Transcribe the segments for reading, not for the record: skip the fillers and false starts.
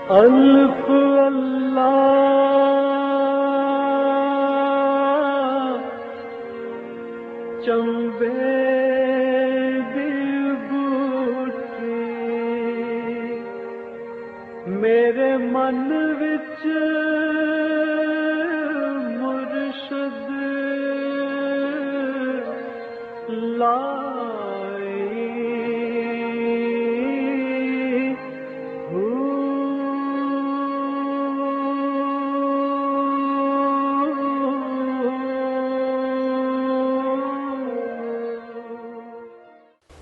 الف اللہ چمبے دل بوٹی میرے من وچ مرشد لائی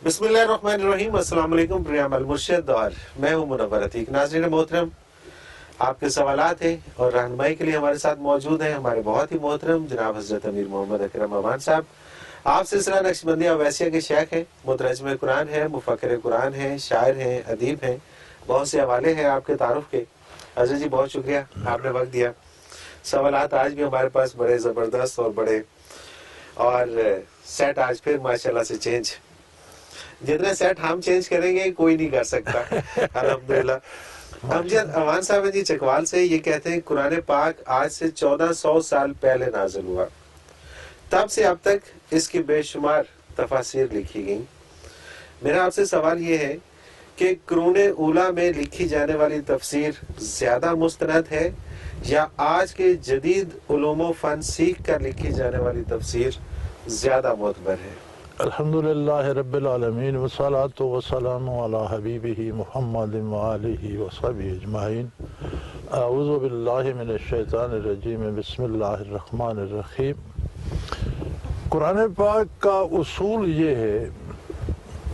بسم اللہ الرحمن الرحیم۔ السلام علیکم پریام المرشد، اور میں ہوں منور عتیق۔ ناظرین محترم، آپ کے سوالات ہیں اور رہنمائی کے لیے ہمارے ساتھ موجود ہیں ہمارے بہت ہی محترم جناب حضرت امیر محمد اکرم امان صاحب۔ آپ سلسلہ نقشبندیہ اویسیہ کے شیخ ہیں، مترجم قرآن ہیں، مفکر قرآن ہیں، شاعر ہیں، ادیب ہیں، بہت سے حوالے ہیں آپ کے تعارف کے۔ حضرت جی بہت شکریہ، آپ نے وقت دیا۔ سوالات آج بھی ہمارے پاس بڑے زبردست اور بڑے، اور سیٹ آج پھر ماشاءاللہ سے چینج، جتنے سیٹ ہم چینج کریں گے کوئی نہیں کر سکتا الحمدللہ۔ امجد امان صاحب جی چکوال سے یہ کہتے ہیں قرآن پاک آج سے 1400 سال پہلے نازل ہوا، تب سے اب تک اس کی بے شمار تفاسیر لکھی گئیں۔ میرا آپ سے سوال یہ ہے کہ قرون اولیٰ میں لکھی جانے والی تفسیر زیادہ مستند ہے یا آج کے جدید علوم و فن سیکھ کر لکھی جانے والی تفسیر زیادہ معتبر ہے؟ الحمدللہ رب العالمین والصلاة والسلام علی حبیبہ محمد وآلہ وصحبہ اجمعین۔ اعوذ باللہ من الشیطان الرجیم، بسم اللہ الرحمن الرحیم۔ قرآن پاک کا اصول یہ ہے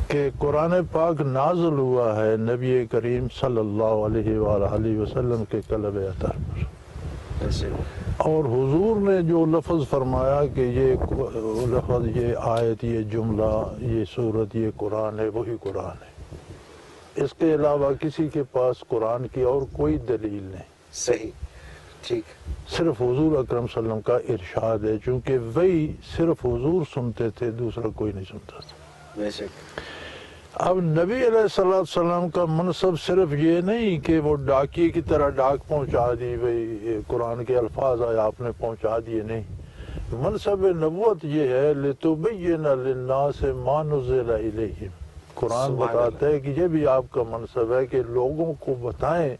کہ قرآن پاک نازل ہوا ہے نبی کریم صلی اللہ علیہ وآلہ وسلم کے قلب اطہر پر، اور حضور نے جو لفظ فرمایا کہ یہ لفظ، یہ آیت، یہ جملہ، یہ صورت، یہ قرآن ہے، وہی قرآن ہے۔ اس کے علاوہ کسی کے پاس قرآن کی اور کوئی دلیل نہیں۔ صحیح، ٹھیک۔ صرف حضور اکرم صلی اللہ علیہ وسلم کا ارشاد ہے، چونکہ وہی صرف حضور سنتے تھے، دوسرا کوئی نہیں سنتا تھا۔ بے شک۔ اب نبی علیہ السلام کا منصب صرف یہ نہیں کہ وہ ڈاکیے کی طرح ڈاک پہنچا دی، بھئی قرآن کے الفاظ آئے آپ نے پہنچا دیے، نہیں۔ منصب نبوت یہ ہے لِتُبَيِّنَ لِلنَّاسِ مَا نُزِّلَ إِلَيْهِمْ۔ قرآن بتاتا ہے کہ یہ بھی آپ کا منصب ہے کہ لوگوں کو بتائیں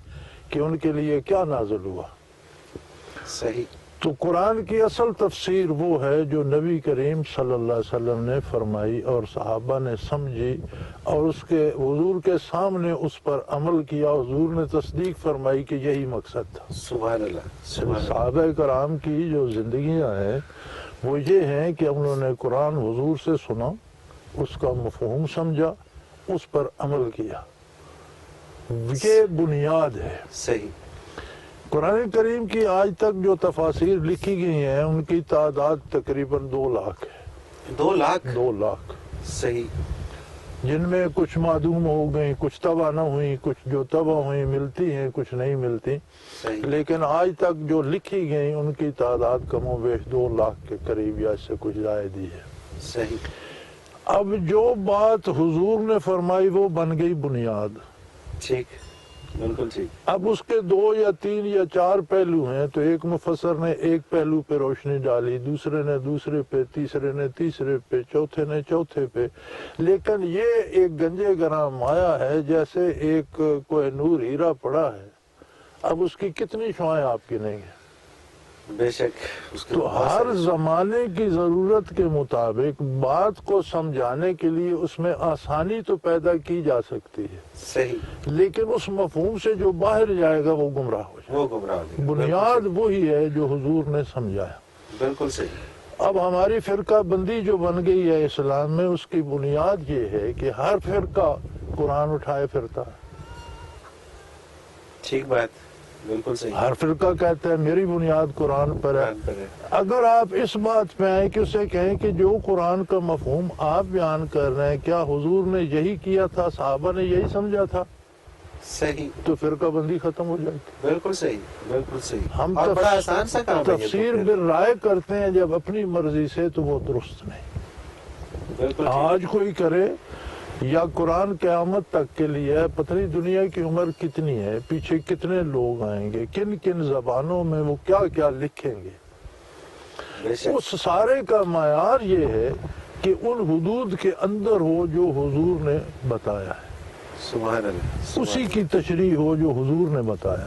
کہ ان کے لیے کیا نازل ہوا۔ صحیح۔ تو قرآن کی اصل تفسیر وہ ہے جو نبی کریم صلی اللہ علیہ وسلم نے فرمائی اور صحابہ نے سمجھی، اور اس کے حضور کے سامنے اس پر عمل کیا، حضور نے تصدیق فرمائی کہ یہی مقصد تھا۔ سبحان اللہ، سبحان اللہ۔ صحابہ کرام کی جو زندگیاں ہیں وہ یہ ہیں کہ انہوں نے قرآن حضور سے سنا، اس کا مفہوم سمجھا، اس پر عمل کیا، یہ بنیاد ہے۔ صحیح۔ قرآن کریم کی آج تک جو تفاسیر لکھی گئی ہیں ان کی تعداد تقریباً 2 لاکھ ہے۔ 2 لاکھ؟ 2 لاکھ۔ صحیح۔ جن میں کچھ معدوم ہو گئیں، کچھ طبع نہ ہوئیں، کچھ جو طبع ہوئیں ملتی ہیں، کچھ نہیں ملتی، لیکن آج تک جو لکھی گئیں ان کی تعداد کم و بیش 2 لاکھ کے قریب یا اس سے کچھ زائد ہی ہے۔ صحیح۔ اب جو بات حضور نے فرمائی وہ بن گئی بنیاد۔ ٹھیک، بالکل ٹھیک۔ اب اس کے 2 یا 3 یا 4 پہلو ہیں، تو ایک مفسر نے ایک پہلو پہ روشنی ڈالی، دوسرے نے دوسرے پہ، تیسرے نے تیسرے پہ، چوتھے نے چوتھے پہ، لیکن یہ ایک گنجے گراں مایا ہے، جیسے ایک کوہ نور ہیرا پڑا ہے، اب اس کی کتنی شعائیں آپ کی نہیں ہیں۔ بے شک۔ تو ہر زمانے کی ضرورت کے مطابق بات کو سمجھانے کے لیے اس میں آسانی تو پیدا کی جا سکتی ہے، صحیح، لیکن اس مفہوم سے جو باہر جائے گا وہ گمراہ ہو جائے گا۔ وہ گمراہ ہو جائے گا۔ بنیاد وہی ہے جو حضور نے سمجھایا۔ بالکل صحیح۔ اب ہماری فرقہ بندی جو بن گئی ہے اسلام میں، اس کی بنیاد یہ ہے کہ ہر فرقہ قرآن اٹھائے پھرتا ہے۔ ٹھیک بات، بالکل صحیح۔ ہر فرقہ کہتا ہے میری بنیاد قرآن پر ہے۔ اگر آپ اس بات پہ آئیں کہ اسے کہیں کہ جو قرآن کا مفہوم آپ بیان کر رہے ہیں کیا حضور نے یہی کیا تھا، صحابہ نے یہی سمجھا تھا، صحیح، تو فرقہ بندی ختم ہو جائے گی۔ بالکل صحیح، بالکل صحیح۔ ہم اور بڑا آسان سا کام ہے یہ تفسیر تو۔ بالرائے کرتے ہیں جب اپنی مرضی سے، تو وہ درست نہیں۔ بالکل آج کوئی کرے یا قرآن قیامت تک کے لیے ہے، پتہ نہیں دنیا کی عمر کتنی ہے، پیچھے کتنے لوگ آئیں گے، کن کن زبانوں میں وہ کیا کیا لکھیں گے، بے شک اس سارے کا معیار یہ ہے کہ ان حدود کے اندر ہو جو حضور نے بتایا ہے، سبحان اللہ اسی کی تشریح ہو جو حضور نے بتایا۔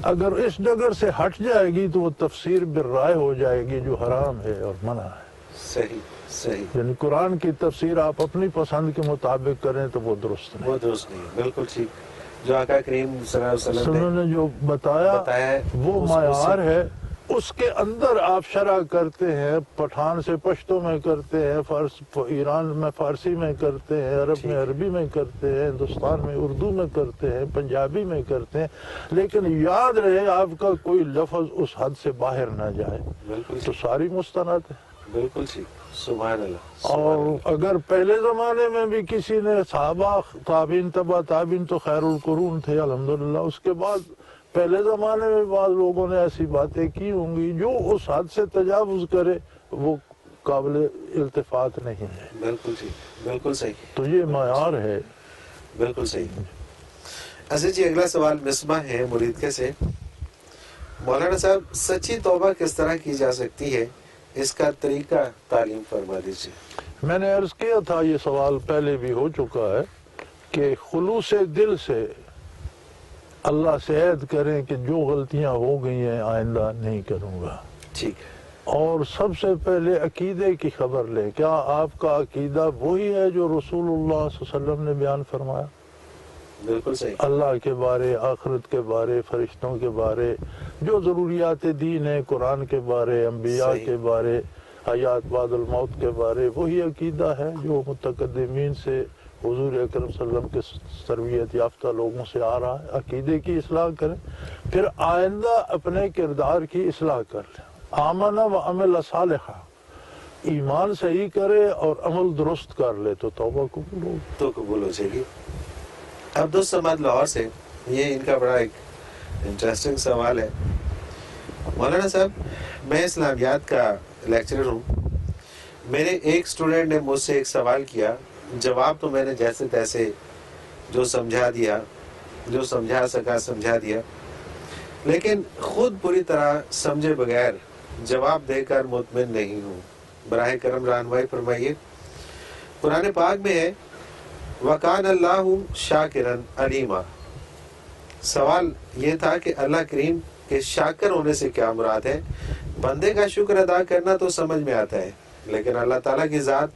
اگر اس ڈگر سے ہٹ جائے گی تو وہ تفسیر بالرائے ہو جائے گی جو حرام ہے اور منع ہے۔ صحیح صحیح، یعنی قرآن کی تفسیر آپ اپنی پسند کے مطابق کریں تو وہ درست نہیں۔ وہ درست نہیں ہے، بالکل ٹھیک۔ جو آقا کریم صلی اللہ علیہ وسلم انہوں نے جو بتایا ہے وہ معیار ہے، اس کے اندر آپ شرح کرتے ہیں، پٹھان سے پشتو میں کرتے ہیں، ایران میں فارسی میں کرتے ہیں، عرب میں عربی میں کرتے ہیں، ہندوستان میں اردو میں کرتے ہیں، پنجابی میں کرتے ہیں، لیکن یاد رہے آپ کا کوئی لفظ اس حد سے باہر نہ جائے بالکل تو ساری مستند ہے۔ بالکل ٹھیک، سبحان اللہ۔ اور اگر پہلے زمانے میں بھی کسی نے صحابہ تابعین تبع تابعین تو خیر القرون تھے الحمدللہ، اس کے بعد پہلے زمانے میں بعض لوگوں نے ایسی باتیں کی ہوں گی، جو اس حد سے تجاوز کرے وہ قابل التفات نہیں ہے۔ بالکل ٹھیک، بالکل صحیح، تو یہ معیار ہے۔ بالکل صحیح۔ عزیز جی، اگلا سوال مصباح ہے مریدکے سے۔ مولانا صاحب، سچی توبہ کس طرح کی جا سکتی ہے، اس کا طریقہ تعلیم فرما دیجیے۔ میں نے عرض کیا تھا، یہ سوال پہلے بھی ہو چکا ہے، کہ خلوص دل سے اللہ سے عہد کریں کہ جو غلطیاں ہو گئی ہیں آئندہ نہیں کروں گا، ٹھیک ہے، اور سب سے پہلے عقیدے کی خبر لیں، کیا آپ کا عقیدہ وہی ہے جو رسول اللہ صلی اللہ علیہ وسلم نے بیان فرمایا؟ بالکل صحیح، اللہ کے بارے، آخرت کے بارے، فرشتوں کے بارے، جو ضروریات دین ہیں، قرآن کے بارے، انبیاء صحیح، کے بارے، حیات بعد الموت کے بارے، وہی عقیدہ ہے جو متقدمین سے حضور اکرم صلی اللہ علیہ وسلم کے تربیت یافتہ لوگوں سے آ رہا ہے۔ عقیدے کی اصلاح کریں، پھر آئندہ اپنے کردار کی اصلاح کر لیں۔ آمن و عمل صالحہ، ایمان صحیح کرے اور عمل درست کر لے تو توبہ قبول ہوگی۔ تو قبول ہو جائے گی۔ عبد الصمد لاہور سے، یہ ان کا بڑا ایک انٹرسٹنگ سوال ہے۔ مولانا صاحب، میں اسلامیات کا لیکچرر ہوں۔ میرے ایک اسٹوڈنٹ نے مجھ سے ایک سوال کیا، جواب تو میں نے جیسے تیسے جو سمجھا دیا، جو سمجھا سکا سمجھا دیا، لیکن خود پوری طرح سمجھے بغیر جواب دے کر مطمئن نہیں ہوں۔ براہ کرم رہنمائی فرمائیے۔ قرآن پاک میں ہے وَقَانَ اللَّهُ شَاكِرًا عَلِيمًا۔ سوال یہ تھا کہ اللہ کریم کے شاکر ہونے سے کیا مراد ہے؟ بندے کا شکر ادا کرنا تو سمجھ میں آتا ہے، لیکن اللہ تعالیٰ کی ذات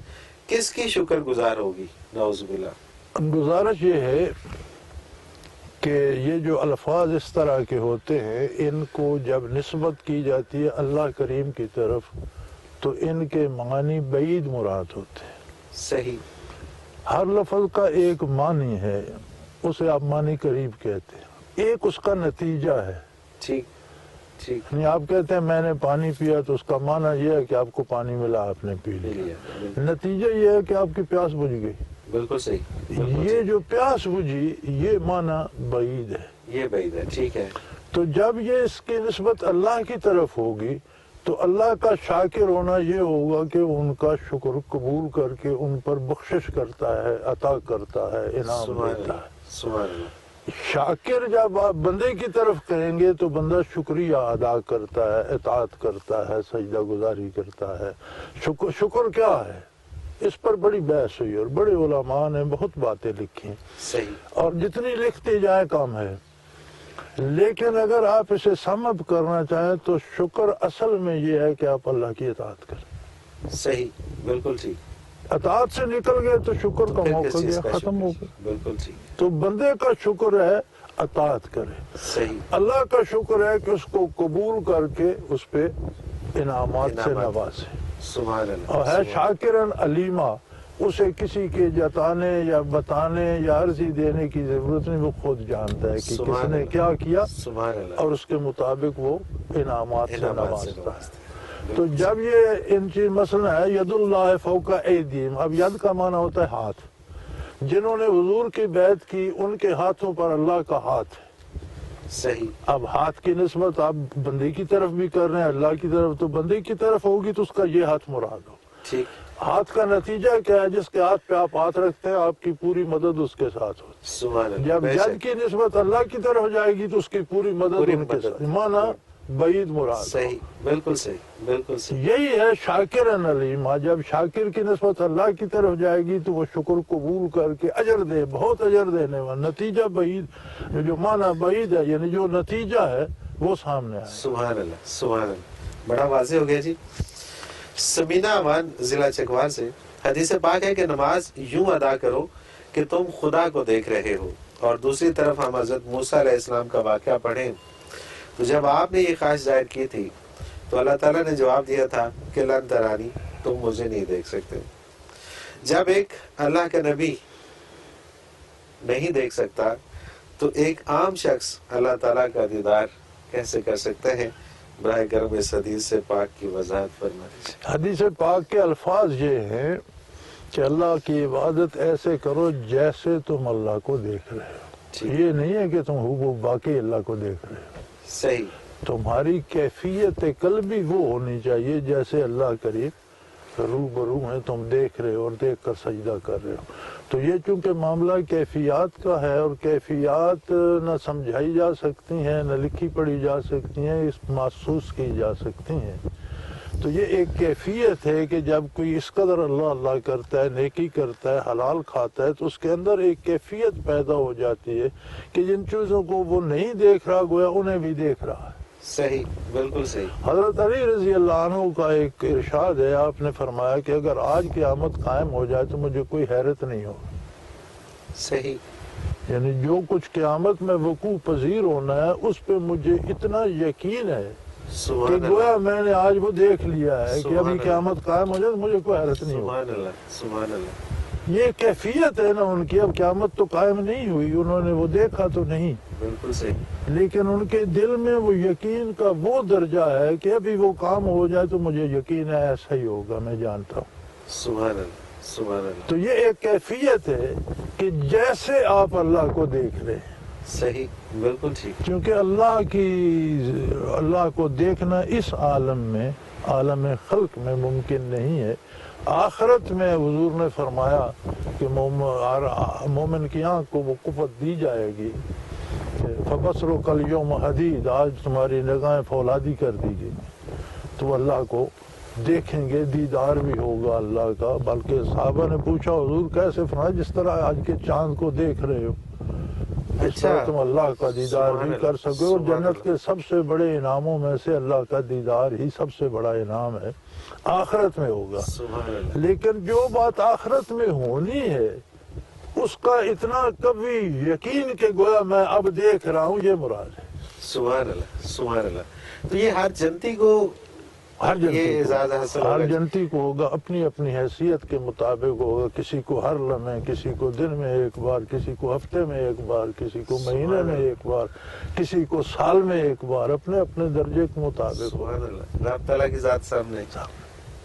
کس کی شکر گزار ہوگی؟ نعوذ باللہ۔ گزارش یہ ہے کہ یہ جو الفاظ اس طرح کے ہوتے ہیں، ان کو جب نسبت کی جاتی ہے اللہ کریم کی طرف تو ان کے معنی بعید مراد ہوتے ہیں۔ صحیح، ہر لفظ کا ایک معنی ہے، اسے آپ معنی قریب کہتے ہیں، ایک اس کا نتیجہ ہے۔ ٹھیک ٹھیک، یعنی آپ کہتے ہیں میں نے پانی پیا تو اس کا معنی یہ ہے کہ آپ کو پانی ملا، آپ نے پی لیا۔ نتیجہ یہ ہے کہ آپ کی پیاس بجھ گئی۔ بالکل صحیح، یہ جو پیاس بجھی یہ معنی بعید ہے۔ یہ بعید ہے، ٹھیک ہے۔ تو جب یہ اس کی نسبت اللہ کی طرف ہوگی تو اللہ کا شاکر ہونا یہ ہوگا کہ ان کا شکر قبول کر کے ان پر بخشش کرتا ہے، عطا کرتا ہے، انعام سبحان دیتا اللہ، ہے۔ سبحان اللہ، شاکر جب آپ بندے کی طرف کہیں گے تو بندہ شکریہ ادا کرتا ہے، اطاعت کرتا ہے، سجدہ گزاری کرتا ہے۔ شکر کیا ہے؟ اس پر بڑی بحث ہوئی اور بڑے علماء نے بہت باتیں لکھی، صحیح، اور جتنی لکھتے جائیں کم ہے، لیکن اگر آپ اسے سم اپ کرنا چاہیں تو شکر اصل میں یہ ہے کہ آپ اللہ کی اطاعت کریں۔ صحیح، بالکل ٹھیک۔ اطاعت سے نکل گئے تو شکر کا پھر موقع کس چیز گیا، کا ختم ہو شکر؟ گیا۔ بالکل ٹھیک، تو بندے کا شکر ہے اطاعت کرے، صحیح، اللہ کا شکر ہے کہ اس کو قبول کر کے اس پہ انعامات سے نوازے، سبحان اللہ، اور ہے شاکرن علیمہ، اسے کسی کے جتانے یا بتانے یا عرضی دینے کی ضرورت نہیں، وہ خود جانتا ہے کہ کس نے کیا کیا سبحان اللہ، اور اس کے مطابق وہ انعامات سے انعامات سے نوازتا ہے۔ نوازتے ہیں۔ تو جب یہ ان چیز مثلا ہے ید اللہ فوق ایدیہم، اب ید کا معنی ہوتا ہے ہاتھ، جنہوں نے حضور کی بیعت کی ان کے ہاتھوں پر اللہ کا ہاتھ ہے۔ صحیح، اب ہاتھ کی نسبت آپ بندے کی طرف بھی کر رہے ہیں، اللہ کی طرف، تو بندے کی طرف ہوگی تو اس کا یہ ہاتھ مراد ہو۔ ٹھیک، ہاتھ کا نتیجہ کیا ہے؟ جس کے ہاتھ پہ آپ ہاتھ رکھتے ہیں آپ کی پوری مدد اس کے ساتھ ہوتی ہے۔ سبحان اللہ، جب بے جد شک، کی نسبت اللہ کی طرف ہو جائے گی تو اس کی پوری مدد پوری ان کے مدد۔ ساتھ، مانا بعید مراد۔ صحیح، بالکل صحیح، بالکل صحیح، یہی ہے شاکر علیم۔ جب شاکر کی نسبت اللہ کی طرف ہو جائے گی تو وہ شکر قبول کر کے اجر دے، بہت اجر دینے والا۔ نتیجہ بعید، جو مانا بعید ہے یعنی جو نتیجہ ہے وہ سامنے آئے۔ سبحان اللہ، سبحان اللہ، بڑا واضح ہو گیا جی۔ سمینہ امان ضلع چکوال سے حدیث پاک ہے کہ نماز یوں ادا کرو کہ تم خدا کو دیکھ رہے ہو، اور دوسری طرف ہم حضرت موسیٰ علیہ السلام کا واقعہ پڑھیں تو جب آپ نے یہ خواہش ظاہر کی تھی تو اللہ تعالیٰ نے جواب دیا تھا کہ لن ترانی، تم مجھے نہیں دیکھ سکتے۔ جب ایک اللہ کا نبی نہیں دیکھ سکتا تو ایک عام شخص اللہ تعالیٰ کا دیدار کیسے کر سکتے ہیں؟ براہ کرم اس حدیث سے پاک کی وضاحت فرما دیجیے۔ حدیث پاک کے الفاظ یہ ہیں کہ اللہ کی عبادت ایسے کرو جیسے تم اللہ کو دیکھ رہے ہو۔ یہ نہیں ہے کہ تم حبوب باقی اللہ کو دیکھ رہے ہو۔ صحیح، تمہاری کیفیت قلبی وہ ہونی چاہیے جیسے اللہ قریب روبرو ہیں، تم دیکھ رہے ہو اور دیکھ کر سجدہ کر رہے ہو۔ تو یہ چونکہ معاملہ کیفیات کا ہے اور کیفیات نہ سمجھائی جا سکتی ہیں نہ لکھی پڑھی جا سکتی ہیں، اس محسوس کی جا سکتی ہیں، تو یہ ایک کیفیت ہے کہ جب کوئی اس قدر اللہ اللہ کرتا ہے، نیکی کرتا ہے، حلال کھاتا ہے، تو اس کے اندر ایک کیفیت پیدا ہو جاتی ہے کہ جن چیزوں کو وہ نہیں دیکھ رہا گویا انہیں بھی دیکھ رہا ہے۔ صحیح، بالکل صحیح، حضرت علی رضی اللہ عنہ کا ایک ارشاد ہے، آپ نے فرمایا کہ اگر آج قیامت قائم ہو جائے تو مجھے کوئی حیرت نہیں ہوگی۔ صحیح، یعنی جو کچھ قیامت میں وقوع پذیر ہونا ہے اس پہ مجھے اتنا یقین ہے کہ سبحان گویا اللہ، میں نے آج وہ دیکھ لیا ہے کہ سبحان ابھی اللہ، قیامت قائم ہو جائے تو مجھے کوئی حیرت نہیں ہوگی۔ سبحان اللہ، سبحان اللہ، یہ کیفیت ہے نا ان کی۔ اب قیامت تو قائم نہیں ہوئی، انہوں نے وہ دیکھا تو نہیں، بالکل صحیح، لیکن ان کے دل میں وہ یقین کا وہ درجہ ہے کہ ابھی وہ کام ہو جائے تو مجھے یقین ہے ایسا ہی ہوگا، میں جانتا ہوں۔ سبحان اللہ، سبحان اللہ، تو یہ ایک کیفیت ہے کہ جیسے آپ اللہ کو دیکھ رہے ہیں، صحیح، بالکل ٹھیک، کیونکہ اللہ کو دیکھنا اس عالم میں، عالم خلق میں ممکن نہیں ہے۔ آخرت میں حضور نے فرمایا کہ مومن کی آنکھ کو وہ قوت دی جائے گی، فَبَصَرُكَ الْيَوْمَ حَدِيدٌ، آج تمہاری نگاہیں فولادی کر دی گئی، تو اللہ کو دیکھیں گے، دیدار بھی ہوگا اللہ کا۔ بلکہ صحابہ نے پوچھا حضور کیسے؟ فرمایا جس طرح آج کے چاند کو دیکھ رہے ہو اس طرح تم اللہ کا دیدار بھی کر سکو۔ اور جنت کے سب سے بڑے انعاموں میں سے اللہ کا دیدار ہی سب سے بڑا انعام ہے، آخرت میں ہوگا۔ سبحان اللہ، لیکن جو بات آخرت میں ہونی ہے اس کا اتنا کبھی یقین کہ گویا میں اب دیکھ رہا ہوں، یہ مراد ہے۔ سبحان اللہ، سبحان اللہ۔ تو یہ ہر جنتی کو ہر یہ اعزاز حاصل ہر ہوگا۔ جنتی کو ہوگا، اپنی اپنی حیثیت کے مطابق ہوگا۔ کسی کو ہر لمحے، کسی کو دن میں ایک بار، کسی کو ہفتے میں ایک بار، کسی کو مہینے میں ایک بار، کسی کو سال میں ایک بار، اپنے اپنے درجے کے مطابق ہوگا۔ سبحان اللہ، رب تعالیٰ کی ذات سامنے،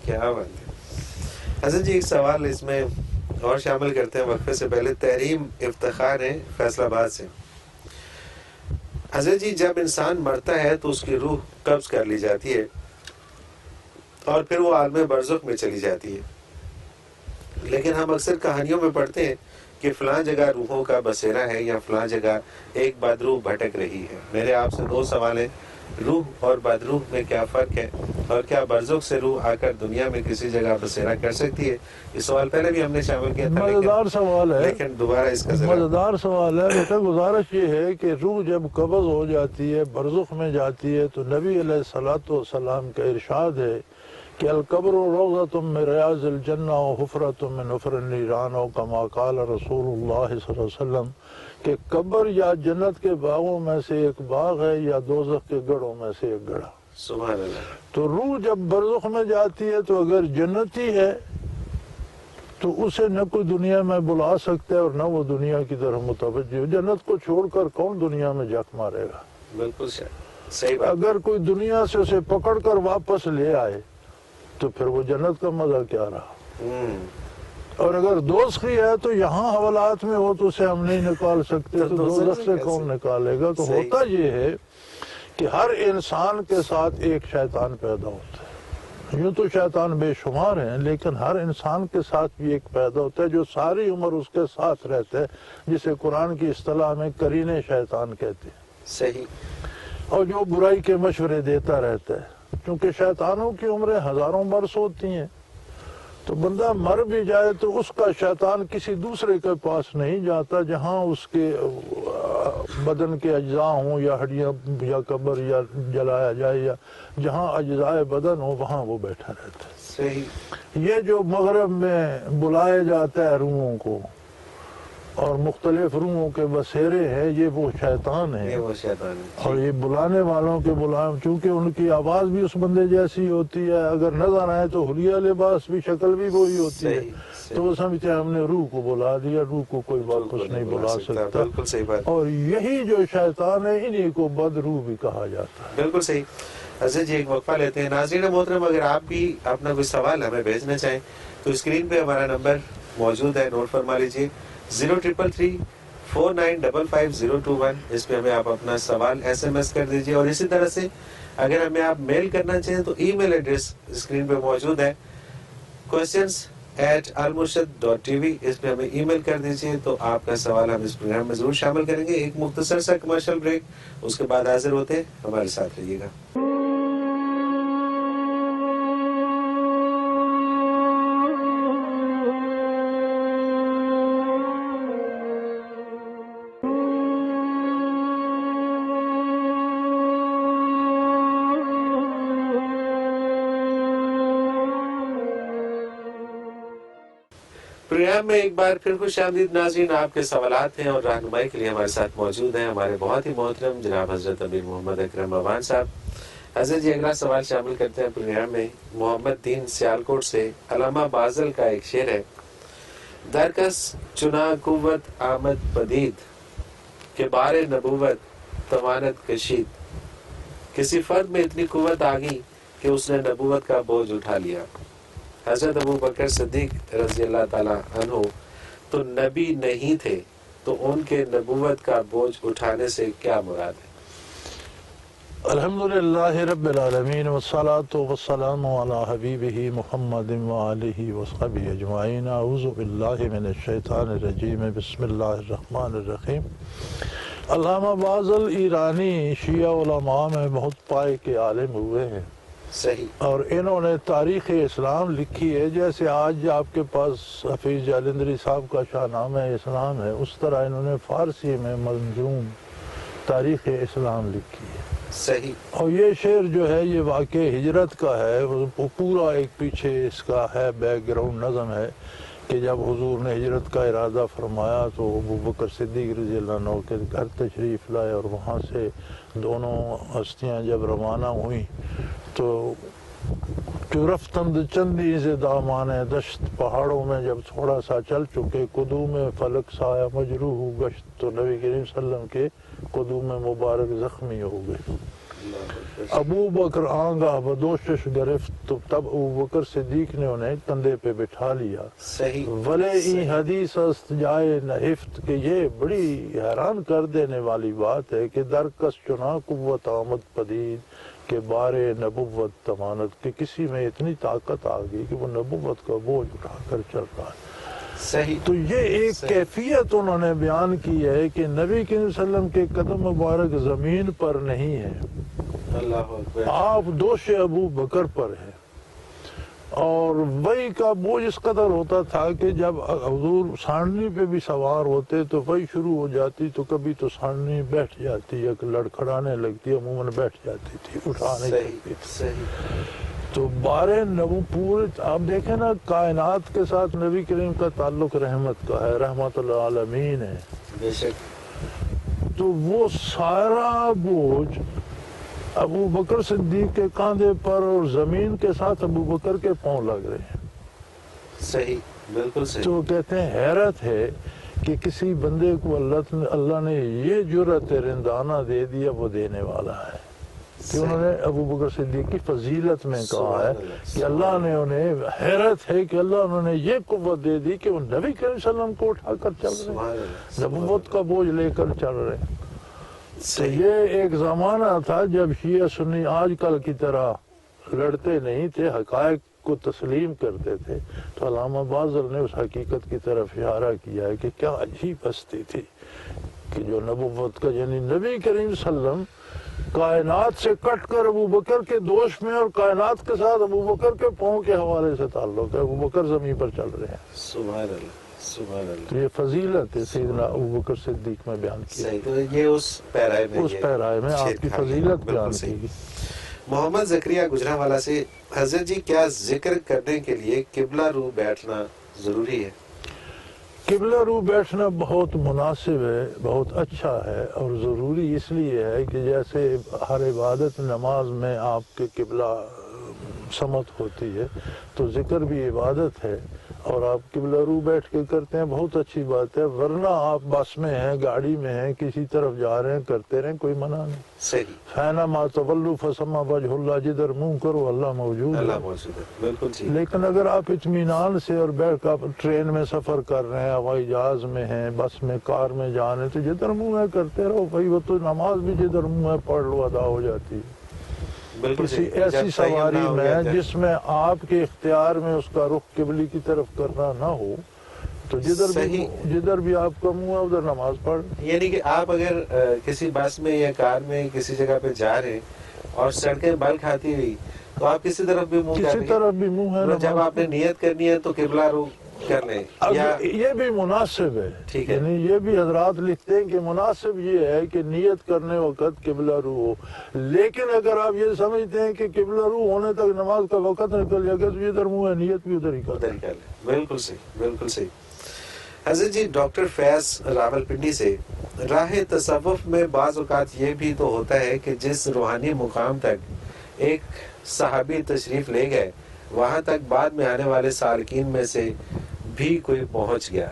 کیا بات ہے۔ حضرت جی ایک سوال اس میں اور شامل کرتے ہیں وقفے سے پہلے۔ تحریم افتخار ہے فیصل آباد سے۔ حضرت جی جب انسان مرتا ہے تو اس کی روح قبض کر لی جاتی ہے اور پھر وہ عالم برزخ میں چلی جاتی ہے، لیکن ہم اکثر کہانیوں میں پڑھتے ہیں کہ فلاں جگہ روحوں کا بسیرا ہے یا فلاں جگہ ایک بدروح بھٹک رہی ہے۔ میرے آپ سے دو سوال ہیں، روح اور بدروح میں کیا فرق ہے، اور کیا برزخ سے روح آ کر دنیا میں کسی جگہ بسیرا کر سکتی ہے؟ یہ سوال پہلے بھی ہم نے شامل کیا تھا، مزیدار سوال ہے، لیکن دوبارہ اس کا ذرا مزیدار سوال ہے۔ بیٹا گزارش یہ ہے کہ روح جب قبض ہو جاتی ہے، برزخ میں جاتی ہے، تو نبی علیہ الصلوۃ والسلام کا ارشاد ہے کہ القبر روضۃ من ریاض الجنہ وحفرۃ من حفر النیران، کما قال رسول اللہ صلی اللہ علیہ وسلم، کہ قبر یا جنت کے باغوں میں سے ایک باغ ہے یا دوزخ کے گڑھوں میں سے ایک گڑھا۔ سبحان اللہ، تو روح جب برزخ میں جاتی ہے تو اگر جنتی ہے تو اسے نہ کوئی دنیا میں بلا سکتا ہے اور نہ وہ دنیا کی طرف متوجہ ہو۔ جنت کو چھوڑ کر کون دنیا میں جھک مارے گا؟ بالکل صحیح بات۔ اگر کوئی دنیا سے اسے پکڑ کر واپس لے آئے تو پھر وہ جنت کا مزہ کیا رہا؟ اور اگر دوزخی ہے تو یہاں حوالات میں ہو تو اسے ہم نہیں نکال سکتے، تو دوزخ سے کون نکالے گا؟ تو ہوتا یہ ہے کہ ہر انسان کے ساتھ ایک شیطان پیدا ہوتا ہے، یوں تو شیطان بے شمار ہیں، لیکن ہر انسان کے ساتھ بھی ایک پیدا ہوتا ہے جو ساری عمر اس کے ساتھ رہتا ہے، جسے قرآن کی اصطلاح میں قرین شیطان کہتے ہیں، صحیح، اور جو برائی کے مشورے دیتا رہتا ہے۔ کیونکہ شیطانوں کی عمریں ہزاروں برس ہوتی ہیں، تو بندہ مر بھی جائے تو اس کا شیطان کسی دوسرے کے پاس نہیں جاتا، جہاں اس کے بدن کے اجزاء ہوں یا ہڈیاں یا قبر یا جلایا جائے، یا جہاں اجزاء بدن ہو وہاں وہ بیٹھا رہتا ہے۔ صحیح، یہ جو مغرب میں بلائے جاتا ہے روحوں کو اور مختلف روحوں کے بسیرے ہیں، یہ وہ شیطان ہیں، یہ وہ شیطان ہے، اور یہ بلانے والوں کے چونکہ ان کی آواز بھی اس بندے جیسی ہوتی ہے، اگر نظر آئے تو حلیہ لباس بھی، شکل بھی وہی ہوتی ہے، تو وہ سمجھتے ہیں ہم نے روح کو بلا دیا، روح کو کوئی واپس نہیں بلا سکتا۔ بالکل صحیح بات، اور یہی جو شیطان ہے انہی کو بد روح بھی کہا جاتا ہے۔ بالکل صحیح۔ حضرت جی ایک وقفہ لیتے ہیں۔ ناظرین محترم، اگر آپ بھی اپنا کوئی سوال ہمیں بھیجنا چاہیں تو اسکرین پہ ہمارا نمبر موجود ہے، نوٹ فرما لیجیے، 033349555021۔ اس پہ ہمیں آپ اپنا سوال SMS کر دیجیے، اور اسی طرح سے اگر ہمیں آپ میل کرنا چاہیں تو ای میل ایڈریس اسکرین پہ موجود ہے، questions@almurshid.tv۔ اس پہ ہمیں ای میل کر دیجیے تو آپ کا سوال ہم اس پروگرام میں ضرور شامل کریں گے۔ ایک مختصر سا کمرشل بریک، اس کے بعد حاضر ہوتے ہیں، ہمارے ساتھ رہیے گا۔ پروگرام میں ایک بار پھر خوش آمدید ناظرین، آپ کے سوالات ہیں اور رہنمائی کے لیے ہمارے ساتھ موجود ہیں ہمارے بہت ہی محترم جناب حضرت امیر محمد اکرم عوان صاحب۔ حضرت جی اگلا سوال شامل کرتے ہیں پروگرام میں۔ محمد دین سیالکوٹ سے علامہ بازل کا ایک شعر ہے، درکس چنا قوت آمد پدید کہ بار نبوت توانت کشید۔ کسی فرد میں اتنی قوت آ گئی کہ اس نے نبوت کا بوجھ اٹھا لیا۔ حضرت ابو بکر صدیق رضی اللہ تعالیٰ عنہ تو نبی نہیں تھے، تو ان کے نبوت کا بوجھ اٹھانے سے کیا مراد ہے؟ الحمدللہ رب العالمین والصلاة والسلام علی حبیبہ محمد وآلہ وصحبہ اجمعین۔ اعوذ باللہ من الشیطان الرجیم، بسم اللہ الرحمن الرحیم۔ علامہ بازل ایرانی شیعہ علماء میں بہت پائے کے عالم ہوئے ہیں، صحیح، اور انہوں نے تاریخ اسلام لکھی ہے، جیسے آج آپ کے پاس حفیظ جالندری صاحب کا شاہ نامہ اسلام ہے، اس طرح انہوں نے فارسی میں منظوم تاریخ اسلام لکھی ہے۔ صحیح، اور یہ شعر جو ہے یہ واقع ہجرت کا ہے، وہ پورا ایک پیچھے اس کا ہے بیک گراؤنڈ نظم ہے کہ جب حضور نے ہجرت کا ارادہ فرمایا تو ابو بکر صدیق رضی اللہ عنہ کے گھر تشریف لائے، اور وہاں سے دونوں ہستیاں جب روانہ ہوئیں تو جو رفتند چندی سے دامان دشت، پہاڑوں میں جب تھوڑا سا چل چکے، قدوم فلک سایہ مجروح گشت، تو نبی کریم صلی اللہ علیہ وسلم کے قدوم مبارک زخمی ہو گئے۔ ابو بکر آنگاہ بدوشش گرفت، تو تب ابو بکر صدیق نے انہیں کندھے پہ بٹھا لیا۔ صحیح، ولے این حدیث است جائے نہفت، کہ یہ بڑی حیران کر دینے والی بات ہے کہ درکس چنا قوت آمد پدید کہ بار نبوت تمانت، کہ کسی میں اتنی طاقت آ گئی کہ وہ نبوت کا بوجھ اٹھا کر چل رہا ہے۔ صحیح، تو یہ ایک کیفیت انہوں نے بیان کی ہے کہ نبی کریم صلی اللہ علیہ وسلم کے قدم مبارک زمین پر نہیں ہے، اللہ اکبر، آپ دوش ابو بکر پر ہے، اور وہی کا بوجھ اس قدر ہوتا تھا کہ جب حضور سانڈنی پہ بھی سوار ہوتے تو وہی شروع ہو جاتی تو کبھی تو سانڈنی بیٹھ جاتی یا لڑکھڑانے لگتی، عموماً بیٹھ جاتی تھی، اٹھا نہیں سکتی تھی۔ صحیح، تو بارے نبو پورے آپ دیکھیں نا، کائنات کے ساتھ نبی کریم کا تعلق رحمت کا ہے، رحمت العالمین ہے، بے شک، تو وہ سارا بوجھ ابو بکر صدیق کے کاندھے پر، اور زمین کے ساتھ ابو بکر کے پاؤں لگ رہے ہیں۔ صحیح، بالکل صحیح، تو کہتے ہیں حیرت ہے کہ کسی بندے کو اللہ نے یہ جرأت رندانہ دے دیا، وہ دینے والا ہے، کہ انہوں نے ابو بکر صدیق کی فضیلت میں کہا ہے کہ اللہ نے انہیں، حیرت ہے کہ اللہ انہوں نے یہ قوت دے دی کہ وہ نبی کریم صلی اللہ علیہ وسلم کو اٹھا کر چل رہے ہیں، نبوت کا بوجھ لے کر چل رہے ہیں۔ تو یہ ایک زمانہ تھا جب شیعہ سنی آج کل کی طرح لڑتے نہیں تھے، حقائق کو تسلیم کرتے تھے۔ تو علامہ باذل نے اس حقیقت کی طرف اشارہ کیا ہے کہ کیا عجیب ہستی تھی کہ جو نبوت کا یعنی نبی کریم صلی اللہ علیہ وسلم کائنات سے کٹ کر ابو بکر کے دوش میں، اور کائنات کے ساتھ ابو بکر کے پاؤں کے حوالے سے تعلق ہے۔ ابو بکر زمین پر چل رہے ہیں۔ سبحان اللہ، سبحان اللہ۔ تو یہ فضیلت ہے سیدنا ابو بکر صدیق میں بیان کی، صحیح، تو یہ اس پیرائے میں، اس پیرائے میں آپ کی فضیلت بیان کی گئی۔ محمد زکریا گجرانوالہ سے، حضرت جی کیا ذکر کرنے کے لیے قبلہ رو بیٹھنا ضروری ہے؟ قبلہ رو بیٹھنا بہت مناسب ہے، بہت اچھا ہے، اور ضروری اس لیے ہے کہ جیسے ہر عبادت نماز میں آپ کے قبلہ سمت ہوتی ہے، تو ذکر بھی عبادت ہے، اور آپ قبلہ رو بیٹھ کے کرتے ہیں، بہت اچھی بات ہے۔ ورنہ آپ بس میں ہیں، گاڑی میں ہیں، کسی طرف جا رہے ہیں، کرتے رہیں، کوئی منع نہیں۔ صحیح، فینما تولوا فثم وجہ اللہ، جدھر منہ کرو اللہ موجود ہے۔ اللہ موجود ہے، بالکل ٹھیک۔ لیکن اگر آپ اطمینان سے اور بیٹھ کر ٹرین میں سفر کر رہے ہیں، ہوائی جہاز میں ہیں، بس میں، کار میں جا رہے ہیں، تو جدھر منہ ہے کرتے رہو بھائی، وہ تو نماز بھی جدھر منہ ہے پڑھ لو ادا ہو جاتی ہے۔ بالکل کسی صحیح۔ ایسی جب تیمم سواری نہ ہو میں گیا جب- جس میں آپ کے اختیار میں اس کا رخ قبلی کی طرف کرنا نہ ہو، تو جدھر بھی آپ کا منہ ہے ادھر نماز پڑھ۔ یعنی کہ آپ اگر کسی بس میں یا کار میں کسی جگہ پہ جا رہے ہیں اور سڑکیں بل کھاتی ہوئی، تو آپ کسی طرف بھی منہ کر کسی رہے طرف بھی منہ ہے ہیں، جب نماز آپ نے نیت کرنی ہے تو قبلہ رو کر لیں، اب یا یہ بھی مناسب ہے، ٹھیک ہے۔ یعنی یہ بھی حضرات لکھتے ہیں کہ مناسب یہ ہے کہ نیت کرنے وقت قبلہ رو ہو، لیکن اگر آپ یہ سمجھتے ہیں کہ قبلہ رو ہونے تک نماز کا وقت نکل جائے گا تو ادھر منہ ہے، نیت بھی ادھر ہی کر ادھر ہی کر لیں، بالکل صحیح، بالکل صحیح۔ حضرت جی ڈاکٹر فیض راول پنڈی سے، راہ تصوف میں بعض اوقات یہ بھی تو ہوتا ہے کہ جس روحانی مقام تک ایک صحابی تشریف لے گئے، وہاں تک بعد میں آنے والے سالکین میں سے بھی کوئی پہنچ گیا،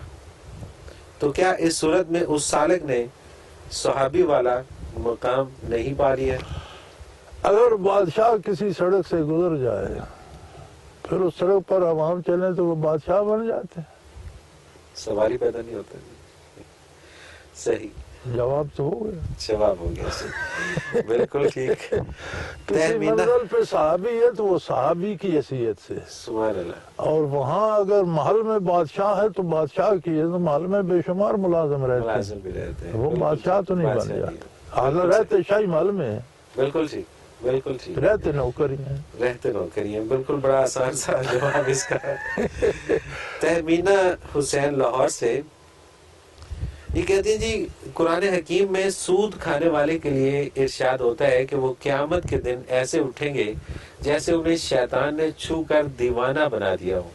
تو کیا اس صورت میں اس سالک نے صحابی والا مقام نہیں پا لیا؟ اگر بادشاہ کسی سڑک سے گزر جائے پھر اس سڑک پر عوام چلیں تو وہ بادشاہ بن جاتے ہیں؟ سوال ہی پیدا نہیں ہوتا۔ صحیح جواب تو ہو گیا۔ جواب ہو گیا، صحیح، بالکل ٹھیک۔ کسی تہمینہ، منزل پہ صحابی ہے تو وہ صحابی کی حیثیت سے، سبحان اللہ، اور وہاں اگر محل میں بادشاہ ہے تو بادشاہ کی ہے، تو محل میں بے شمار ملازم رہتے ملازم ہیں، بھی رہتے ہیں، وہ بالکل بادشاہ تو نہیں بادشاہ بن نہیں جاتے، اگر رہتے شاہی محل میں ہیں، بالکل ٹھیک، بالکل ٹھیک، رہتے نوکری ہیں۔ رہتے نوکری ہیں، بالکل بڑا آسان سا جواب اس کا۔ تہمینہ حسین لاہور سے، یہ کہتے ہیں جی قرآن حکیم میں سود کھانے والے کے لیے ارشاد ہوتا ہے کہ وہ قیامت کے دن ایسے اٹھیں گے جیسے انہیں شیطان نے چھو کر دیوانہ بنا دیا ہو،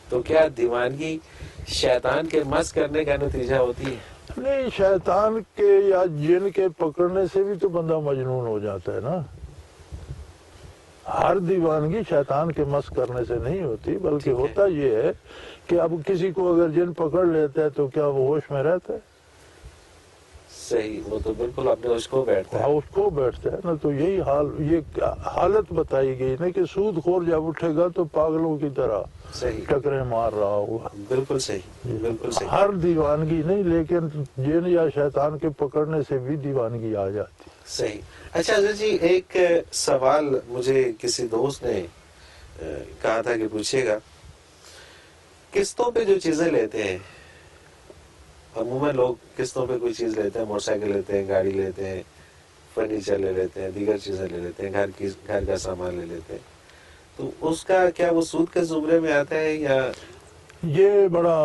تو کیا دیوانگی شیطان کے مس کرنے کا نتیجہ ہوتی ہے؟ نہیں، شیطان کے یا جن کے پکڑنے سے بھی تو بندہ مجنون ہو جاتا ہے نا۔ ہر دیوانگی شیطان کے مس کرنے سے نہیں ہوتی، بلکہ ہوتا یہ ہے کہ اب کسی کو اگر جن پکڑ لیتا ہے تو کیا وہ ہوش میں رہتا ہے؟ صحیح، وہ تو بالکل اپنے اس کو بیٹھتا ہے۔ اس کو بیٹھتا ہے نا، تو یہی یہ حالت بتائی گئی نا کہ سود خور جب اٹھے گا تو پاگلوں کی طرح صحیح، ٹکرے مار رہا ہوگا۔ بالکل صحیح، بالکل صحیح۔ ہر دیوانگی نہیں، لیکن جن یا شیطان کے پکڑنے سے بھی دیوانگی آ جاتی۔ صحیح۔ اچھا حضرت جی، ایک سوال مجھے کسی دوست نے کہا تھا کہ پوچھے گا، قسطوں پہ جو چیزیں لیتے ہیں، عموماً لوگ قسطوں پہ کوئی چیز لیتے ہیں، موٹر سائیکل لیتے ہیں، گاڑی لیتے ہیں، فرنیچر لے لیتے ہیں، دیگر چیزیں لے لیتے ہیں، گھر کا سامان لے لیتے ہیں، تو اس کا کیا وہ سود کے زمرے میں آتا ہے یا؟ یہ بڑا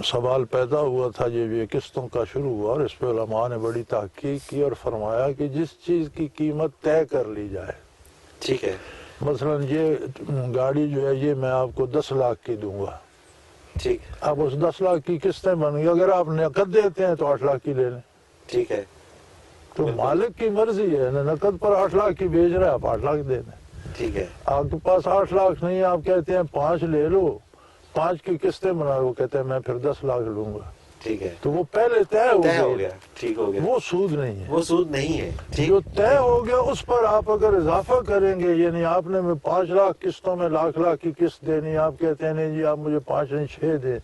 سوال پیدا ہوا تھا جب یہ قسطوں کا شروع ہوا، اور اس پہ علماء نے بڑی تحقیق کی اور فرمایا کہ جس چیز کی قیمت طے کر لی جائے، ٹھیک ہے، مثلا یہ گاڑی جو ہے یہ میں آپ کو 10 لاکھ کی دوں گا، ٹھیک، اب اس 10 لاکھ کی قسطیں بن گئی، اگر آپ نقد دیتے ہیں تو 8 لاکھ کی لے لیں، ٹھیک ہے، تو مالک کی مرضی ہے نا، نقد پر 8 لاکھ کی بیچ رہا ہے، آپ 8 لاکھ دے دیں۔ ٹھیک ہے، آپ کے پاس 8 لاکھ نہیں ہے، آپ کہتے ہیں 5 لے لو، 5 کی قسطیں بنا، وہ کہتے ہیں میں پھر 10 لاکھ لوں گا، ٹھیک ہے، تو وہ پہلے طے ہو ہو گیا، گیا، ٹھیک ہو گیا، وہ سود نہیں ہے۔ وہ سود نہیں ہے، ٹھیک، جو طے ہو گیا اس پر آپ اگر اضافہ کریں گے، یعنی آپ نے 5 لاکھ قسطوں میں لاکھ لاکھ کی قسط دینی، آپ کہتے ہیں نہیں جی آپ مجھے 5 نہیں 6 دیں،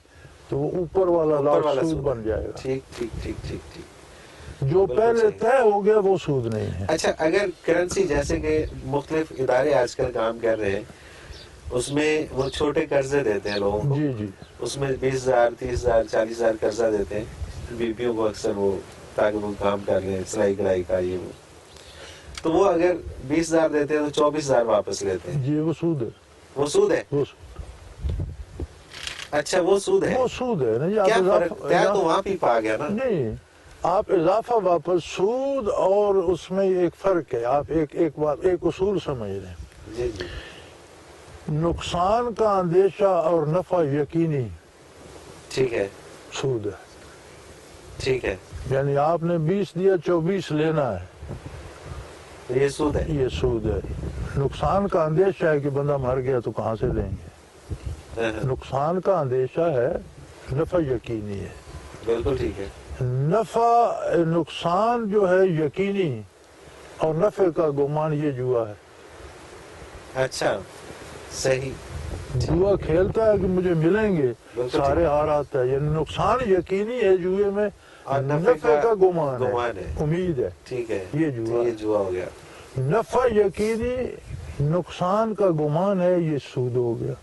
تو وہ اوپر والا لاکھ سود بن جائے گا۔ ٹھیک ٹھیک ٹھیک ٹھیک ٹھیک، جو بالکل پہلے صحیح۔ طے ہو گیا وہ سود نہیں ہے۔ اچھا اگر کرنسی جیسے کہ مختلف ادارے آج کل کام کر رہے ہیں، اس میں وہ چھوٹے قرضے دیتے ہیں لوگوں کو، جی جی اس میں 20,000 30,000 40,000 قرضہ دیتے ہیں بیویوں کو اکثر، وہ تاکہ وہ کام کر لیں سلائی کڑھائی کا یہ وہ، تو وہ اگر 20,000 دیتے ہیں تو 24,000 واپس لیتے ہیں، جی وہ سود ہے، وہ سود ہے؟ وہ اچھا وہ سود ہے، وہ سود ہے نا جی۔ کیا آپ فرق؟ طے تو وہاں بھی پا گیا نا۔ نہیں، آپ اضافہ واپس سود اور اس میں ایک فرق ہے، آپ ایک اصول سمجھ رہے ہیں، جی جی نقصان کا اندیشہ اور نفع یقینی ٹھیک ہے سود ہے۔ ٹھیک ہے، یعنی آپ نے 20 دیا 24 لینا ہے، تو یہ سود ہے۔ یہ سود ہے۔ نقصان کا اندیشہ ہے کہ بندہ مر گیا تو کہاں سے دیں گے، نقصان کا اندیشہ ہے، نفع یقینی ہے۔ بالکل ٹھیک ہے۔ نفع نقصان جو ہے یقینی اور نفع کا گمان، یہ جوا ہے۔ اچھا صحیح، جوا کھیلتا ہے کہ مجھے ملیں گے، بالکل سارے ہار آتا ہے، یعنی نقصان یقینی ہے جوئے میں، اور نفع کا گمان گمان ہے، ہے۔ امید ہے، ٹھیک ہے، یہ جوا یہ جوا ہو گیا۔ نفع یقینی، نقصان کا گمان ہے، یہ سود ہو گیا۔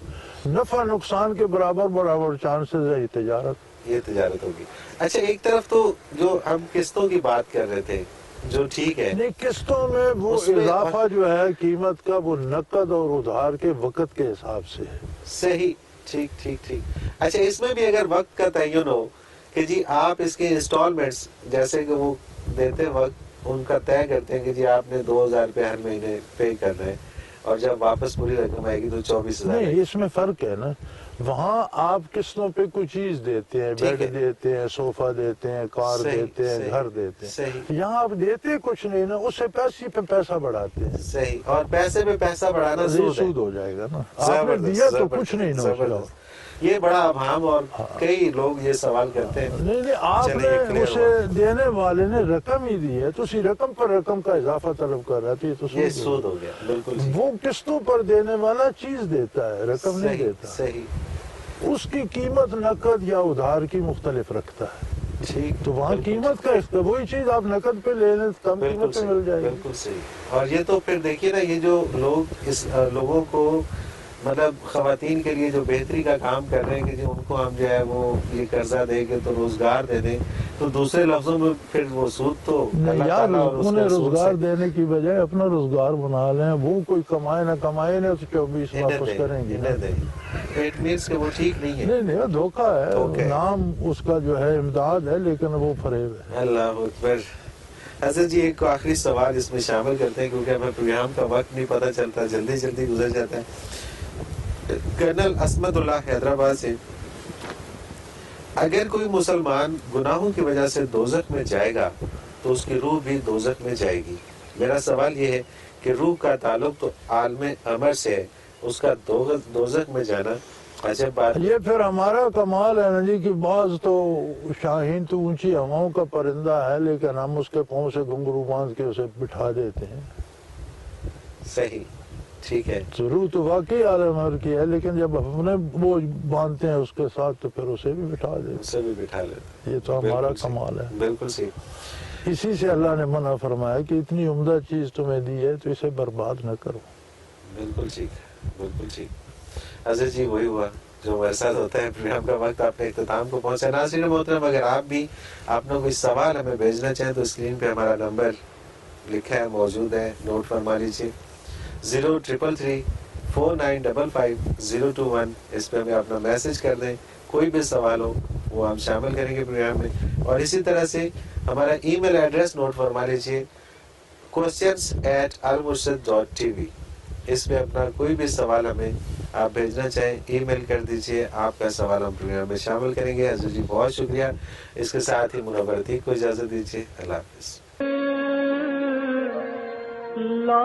نفع نقصان کے برابر برابر چانسز ہے، یہ تجارت۔ یہ تجارت ہوگی۔ اچھا ایک طرف تو جو ہم قسطوں کی بات کر رہے تھے جو ٹھیک ہے، نہیں، قسطوں میں وہ اس میں اضافہ جو ہے قیمت کا، وہ نقد اور ادھار کے وقت کے حساب سے ہے۔ صحیح، ٹھیک ٹھیک ٹھیک۔ اچھا اس میں بھی اگر وقت کا تعین ہو کہ جی آپ اس کے انسٹالمنٹس جیسے کہ وہ دیتے وقت ان کا طے کرتے ہیں کہ جی آپ نے 2,000 روپے ہر مہینے پے کرنا ہے، اور جب واپس پوری رقم آئے گی تو 24,000۔ نہیں، اس میں فرق ہے نا، وہاں آپ قسطوں پہ کوئی چیز دیتے ہیں، ٹھیک ہے۔ بیڈ دیتے ہیں، صوفہ دیتے ہیں، کار صحیح، دیتے ہیں، صحیح، گھر دیتے ہیں۔ صحیح یہاں آپ دیتے کچھ نہیں نا، اس سے پیسے پہ پیسہ بڑھاتے ہیں، صحیح، اور پیسے پہ پیسہ بڑھانا یہ سود ہے۔ سود ہو جائے گا نا۔ آپ نے زبردست، دیا تو زبردست، کچھ نہیں نا اس کا۔ زبردست۔ یہ بڑا ابہام، اور کئی لوگ یہ سوال کرتے ہیں۔ نہیں نہیں، آپ چلیں نے یہ clear اسے ہوا۔ دینے والے نے رقم ہی دی ہے، تو اسی رقم پر رقم کا اضافہ طلب کر رہا ہے، تو یہ تو یہ سود سود ہو ہو گیا، بالکل گیا۔ ٹھیک۔ وہ قسطوں پر دینے والا چیز دیتا ہے، رقم نہیں صحیح دیتا۔ صحیح اس کی قیمت نقد یا ادھار کی مختلف رکھتا ہے، ٹھیک، تو وہاں بالکل قیمت کا اختلاف، وہی چیز آپ نقد پہ لے لیں کم بالکل قیمت پہ صحیح، مل جائے گی۔ بالکل صحیح۔ اور یہ تو پھر دیکھیے نا، یہ جو لوگ اس لوگوں کو مطلب خواتین کے لیے جو بہتری کا کام کر رہے ہیں کہ جی ان کو ہم جو ہے وہ یہ قرضہ دے کے تو روزگار دے دیں، تو دوسرے لفظوں میں پھر وہ سود تو نہیں اللہ یار، تعالیٰ اور اس انہیں کے رسول روزگار سے دینے کی بجائے اپنا روزگار بنا لیں، وہ کوئی کمائے نہ کمائے نہ تو 24 واپس کریں گے نا۔ انہیں دیں، اٹ مینس کہ وہ ٹھیک نہیں ہے۔ نہیں نہیں، وہ دھوکہ دھوکہ ہے، ہے۔ نام اس کا جو ہے امداد ہے، لیکن وہ فریب ہے۔ اللہ اکبر۔ حضرت جی ایک آخری سوال اس میں شامل کرتے ہیں کیونکہ ہمیں پروگرام کا وقت نہیں پتہ چلتا، جلدی جلدی گزر جاتا ہے۔ کرنل عصمت اللہ حیدرآباد سے، اگر کوئی مسلمان گناہوں کی وجہ سے دوزخ میں جائے گا تو اس کی روح بھی دوزخ میں جائے گی۔ میرا سوال یہ ہے کہ روح کا تعلق تو عالم امر سے ہے، اس کا دوزخ میں جانا عجب بات ہے۔ یہ پھر ہمارا کمال ہے نا جی کہ بعض تو شاہین تو اونچی ہواؤں کا پرندہ ہے، لیکن ہم اس کے پاؤں سے گھنگرو باندھ کے اسے بٹھا دیتے ہیں۔ صحیح، ٹھیک ہے، ضرور تو واقعی عالم امر کی ہے، لیکن جب ہم نے وہ باندھتے ہیں اس کے ساتھ تو پھر اسے بھی بٹھا دیتے اسے بھی بٹھا لیتے۔ ہیں۔ یہ تو ہمارا بالکل صحیح، کمال ہے۔ بالکل صحیح، اسی سے اللہ نے منع فرمایا کہ اتنی عمدہ چیز تمہیں دی ہے تو اسے برباد نہ کرو۔ بالکل ٹھیک، بالکل ٹھیک۔ حضرت جی وہی ہوا جو ہمارے ساتھ ہوتا ہے، پروگرام کا وقت آپ نے اختتام کو پہنچا۔ ناظرین محترم، اگر آپ بھی اپنا کوئی سوال ہمیں بھیجنا چاہیں تو اسکرین پہ ہمارا نمبر لکھا ہے، موجود ہے، نوٹ فرما لیجیے، 0333 4955 021۔ اس پہ ہمیں اپنا میسج کر دیں، کوئی بھی سوال ہو وہ ہم شامل کریں گے پروگرام میں۔ اور اسی طرح سے ہمارا ای میل ایڈریس نوٹ فرما لیجیے، questions@almurshid.tv۔ اس پہ اپنا کوئی بھی سوال ہمیں آپ بھیجنا چاہیں ای میل کر دیجئے، آپ کا سوال ہم پروگرام میں شامل کریں گے۔ حضرت جی بہت شکریہ۔ اس کے ساتھ ہی منور عتیق کو اجازت دیجیے، اللہ حافظ۔ لا